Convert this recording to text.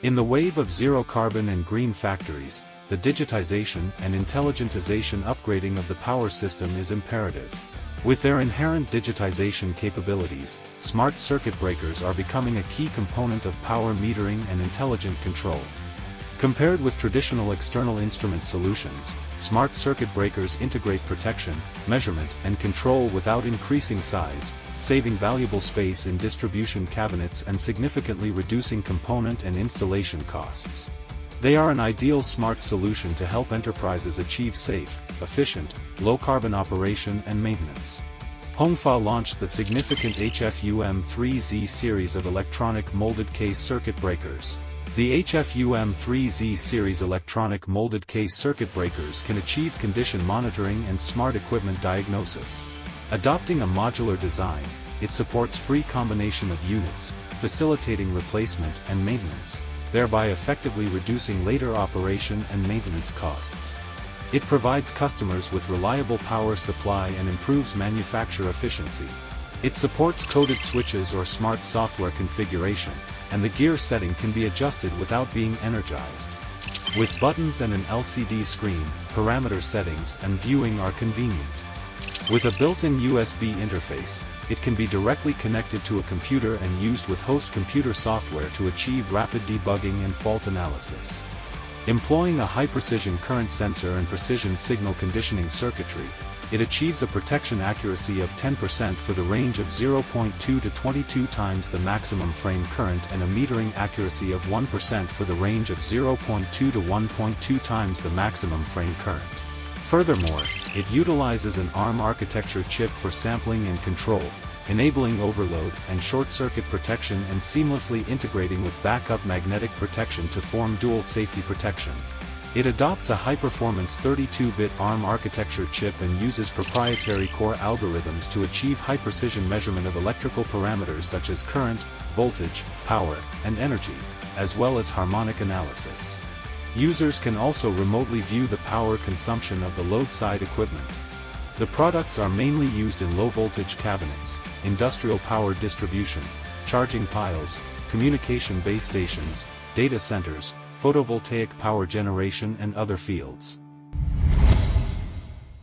In the wave of zero-carbon and green factories, the digitization and intelligentization upgrading of the power system is imperative. With their inherent digitization capabilities, smart circuit breakers are becoming a key component of power metering and intelligent control. Compared with traditional external instrument solutions, smart circuit breakers integrate protection, measurement, and control without increasing size, saving valuable space in distribution cabinets and significantly reducing component and installation costs. They are an ideal smart solution to help enterprises achieve safe, efficient, low-carbon operation and maintenance. Hongfa launched the significant HFUM3Z series of electronic molded case circuit breakers. The HFUM3Z series electronic molded case circuit breakers can achieve condition monitoring and smart equipment diagnosis. Adopting a modular design, it supports free combination of units, facilitating replacement and maintenance, thereby effectively reducing later operation and maintenance costs. It provides customers with reliable power supply and improves manufacture efficiency. It supports coded switches or smart software configuration, and the gear setting can be adjusted without being energized. With buttons and an LCD screen, parameter settings and viewing are convenient. With a built-in USB interface, it can be directly connected to a computer and used with host computer software to achieve rapid debugging and fault analysis. Employing a high-precision current sensor and precision signal conditioning circuitry, it achieves a protection accuracy of 10% for the range of 0.2 to 22 times the maximum frame current and a metering accuracy of 1% for the range of 0.2 to 1.2 times the maximum frame current. Furthermore, it utilizes an ARM architecture chip for sampling and control, enabling overload and short-circuit protection and seamlessly integrating with backup magnetic protection to form dual safety protection. It adopts a high-performance 32-bit ARM architecture chip and uses proprietary core algorithms to achieve high-precision measurement of electrical parameters such as current, voltage, power, and energy, as well as harmonic analysis. Users can also remotely view the power consumption of the load-side equipment. The products are mainly used in low-voltage cabinets, industrial power distribution, charging piles, communication base stations, data centers, photovoltaic power generation and other fields.